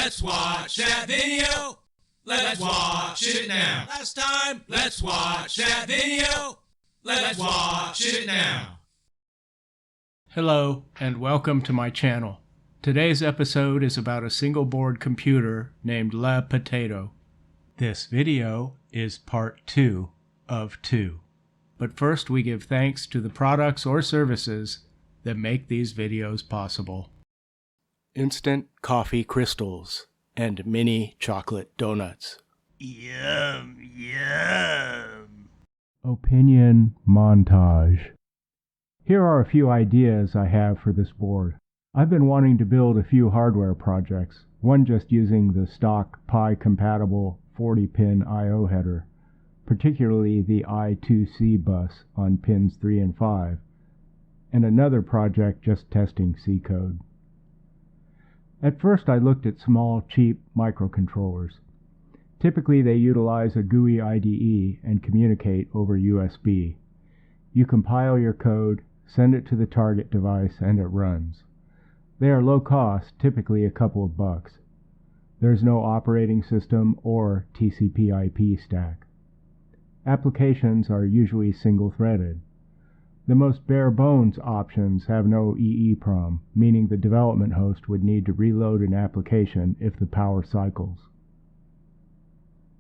let's watch that video. Let's watch it now. Last time, let's watch that video. Let's watch it now. Hello, and welcome to my channel. Today's episode is about a single-board computer named Le Potato. This video is part 2 of 2. But first we give thanks to the products or services that make these videos possible. Instant coffee crystals and mini chocolate donuts. Yum, yum. Opinion montage. Here are a few ideas I have for this board. I've been wanting to build a few hardware projects, one just using the stock Pi-compatible 40-pin I/O header, particularly the I2C bus on pins 3 and 5, and another project just testing C code. At first I looked at small, cheap microcontrollers. Typically they utilize a GUI IDE and communicate over USB. You compile your code, send it to the target device, and it runs. They are low cost, typically a couple of bucks. There's no operating system or TCP/IP stack. Applications are usually single-threaded. The most bare-bones options have no EEPROM, meaning the development host would need to reload an application if the power cycles.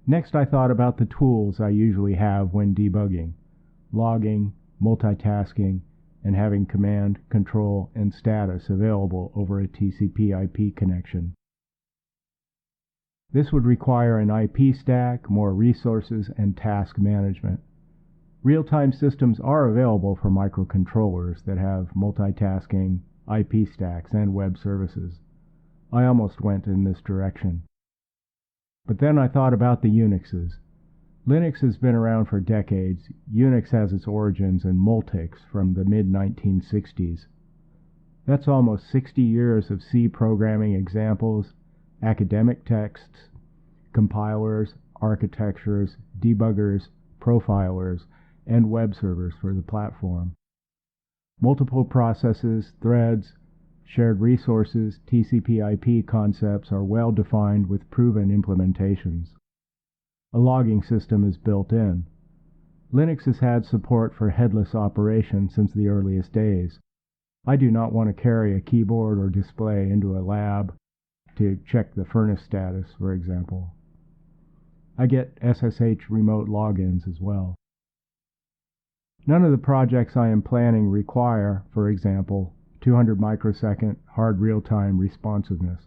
Next I thought about the tools I usually have when debugging: logging, multitasking, and having command, control, and status available over a TCP/IP connection. This would require an IP stack, more resources, and task management. Real-time systems are available for microcontrollers that have multitasking, IP stacks, and web services. I almost went in this direction. But then I thought about the Unixes. Linux has been around for decades. Unix has its origins in Multics from the mid-1960s. That's almost 60 years of C programming examples, academic texts, compilers, architectures, debuggers, profilers, and web servers for the platform. Multiple processes, threads, shared resources, TCP/IP concepts are well defined with proven implementations. A logging system is built in. Linux has had support for headless operation since the earliest days. I do not want to carry a keyboard or display into a lab to check the furnace status, for example. I get SSH remote logins as well. None of the projects I am planning require, for example, 200 microsecond hard real-time responsiveness.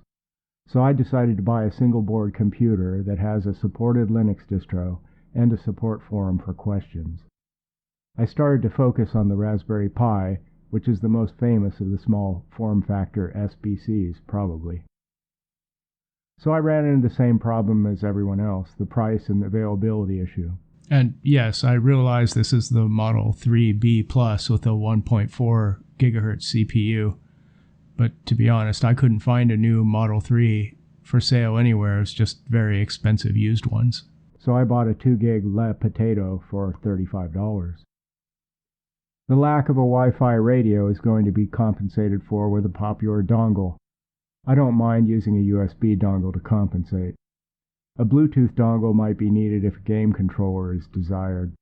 So I decided to buy a single-board computer that has a supported Linux distro and a support forum for questions. I started to focus on the Raspberry Pi, which is the most famous of the small form factor SBCs, probably. So I ran into the same problem as everyone else, the price and availability issue. And yes, I realize this is the Model 3B Plus with a 1.4 gigahertz CPU. But to be honest, I couldn't find a new Model 3 for sale anywhere. It's just very expensive used ones. So I bought a 2 gig Le Potato for $35. The lack of a Wi-Fi radio is going to be compensated for with a popular dongle. I don't mind using a USB dongle to compensate. A Bluetooth dongle might be needed if a game controller is desired.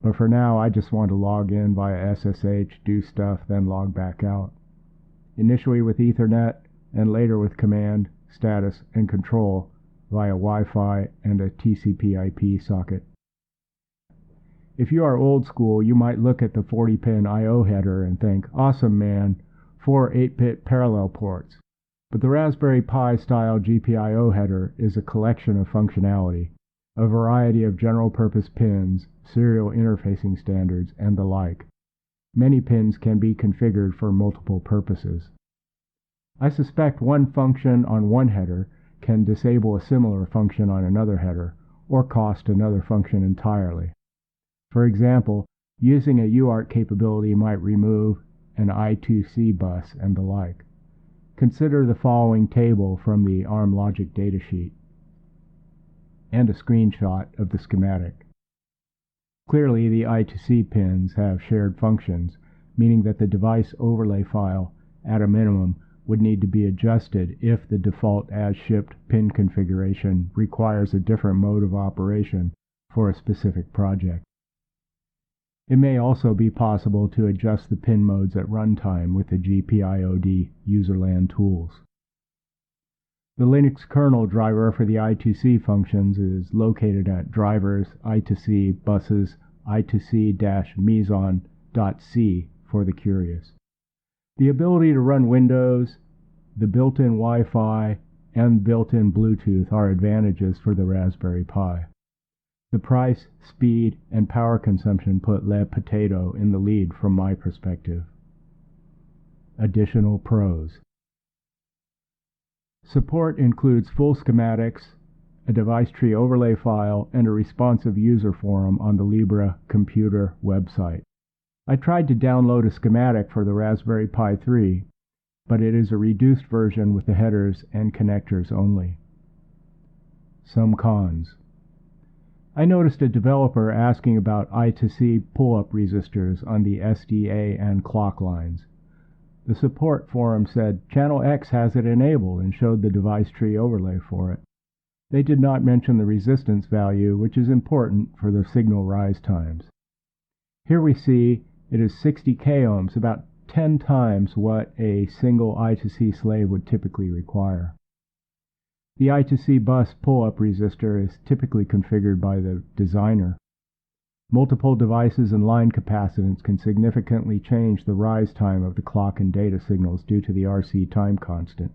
But for now, I just want to log in via SSH, do stuff, then log back out. Initially with Ethernet, and later with command, status, and control via Wi-Fi and a TCP/IP socket. If you are old school, you might look at the 40-pin I/O header and think, awesome man, 4 8-bit parallel ports. But the Raspberry Pi-style GPIO header is a collection of functionality, a variety of general-purpose pins, serial interfacing standards, and the like. Many pins can be configured for multiple purposes. I suspect one function on one header can disable a similar function on another header, or cost another function entirely. For example, using a UART capability might remove an I2C bus and the like. Consider the following table from the ARM logic datasheet and a screenshot of the schematic. Clearly, the I2C pins have shared functions, meaning that the device overlay file, at a minimum, would need to be adjusted if the default as-shipped pin configuration requires a different mode of operation for a specific project. It may also be possible to adjust the pin modes at runtime with the GPIOD userland tools. The Linux kernel driver for the I2C functions is located at drivers I2C buses I2C-meson.c for the curious. The ability to run Windows, the built-in Wi-Fi, and built-in Bluetooth are advantages for the Raspberry Pi. The price, speed, and power consumption put Lead Potato in the lead from my perspective. Additional pros. Support includes full schematics, a device tree overlay file, and a responsive user forum on the Libra computer website. I tried to download a schematic for the Raspberry Pi 3, but it is a reduced version with the headers and connectors only. Some cons. I noticed a developer asking about I2C pull-up resistors on the SDA and clock lines. The support forum said Channel X has it enabled and showed the device tree overlay for it. They did not mention the resistance value, which is important for the signal rise times. Here we see it is 60 k ohms, about 10 times what a single I2C slave would typically require. The I2C bus pull-up resistor is typically configured by the designer. Multiple devices and line capacitance can significantly change the rise time of the clock and data signals due to the RC time constant.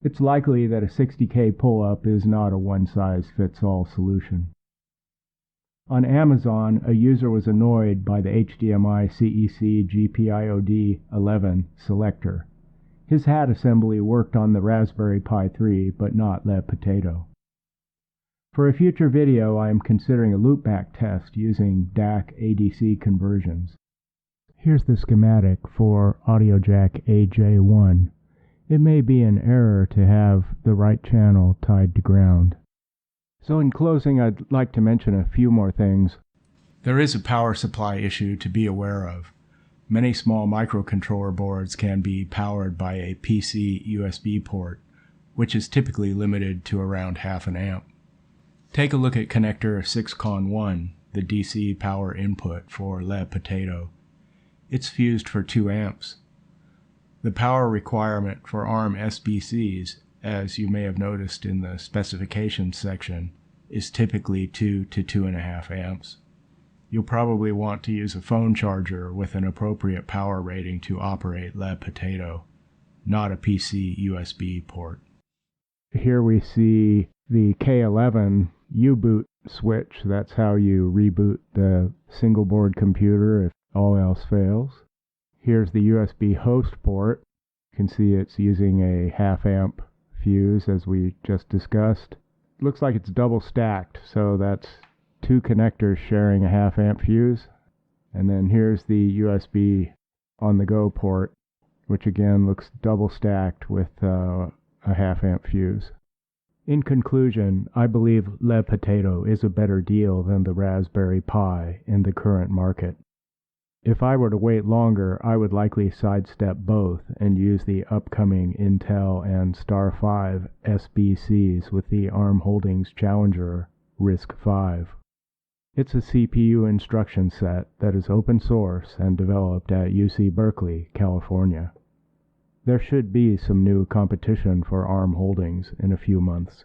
It's likely that a 60 k pull-up is not a one-size-fits-all solution. On Amazon, a user was annoyed by the HDMI CEC GPIOD 11 selector. His hat assembly worked on the Raspberry Pi 3, but not Lead Potato. For a future video, I am considering a loopback test using DAC ADC conversions. Here's the schematic for audio jack AJ1. It may be an error to have the right channel tied to ground. So in closing, I'd like to mention a few more things. There is a power supply issue to be aware of. Many small microcontroller boards can be powered by a PC USB port, which is typically limited to around half an amp. Take a look at connector 6CON1, the DC power input for Lead Potato. It's fused for 2 amps. The power requirement for ARM SBCs, as you may have noticed in the specifications section, is typically 2 to 2.5 amps. You'll probably want to use a phone charger with an appropriate power rating to operate Lead Potato, not a PC USB port. Here we see the K11 U-boot switch. That's how you reboot the single board computer if all else fails. Here's the USB host port. You can see it's using a half amp fuse as we just discussed. Looks like it's double stacked, so that's 2 connectors sharing a half amp fuse. And then here's the USB on the go port, which again looks double stacked with a half amp fuse. In conclusion, I believe Lead Potato is a better deal than the Raspberry Pi in the current market. If I were to wait longer, I would likely sidestep both and use the upcoming Intel and Star 5 SBCs with the ARM Holdings Challenger RISC-V. It's a CPU instruction set that is open source and developed at UC Berkeley, California. There should be some new competition for ARM Holdings in a few months.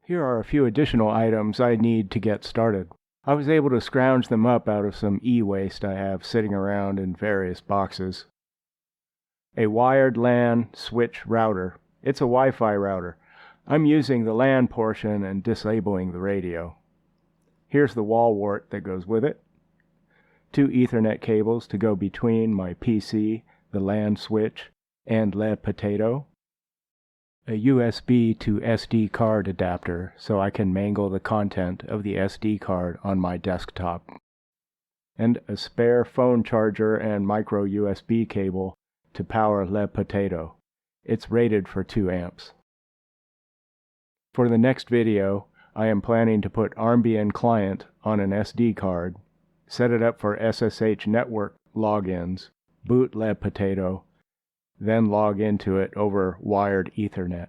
Here are a few additional items I need to get started. I was able to scrounge them up out of some e-waste I have sitting around in various boxes. A wired LAN switch router. It's a Wi-Fi router. I'm using the LAN portion and disabling the radio. Here's the wall wart that goes with it. 2 Ethernet cables to go between my PC, the LAN switch, and Lead Potato. A USB to SD card adapter so I can mangle the content of the SD card on my desktop. And a spare phone charger and micro USB cable to power Lead Potato. It's rated for 2 amps. For the next video, I am planning to put ARMBN client on an SD card, set it up for SSH network logins, boot Lead Potato, then log into it over wired Ethernet.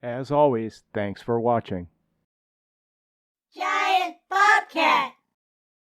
As always, thanks for watching. Giant Bobcat!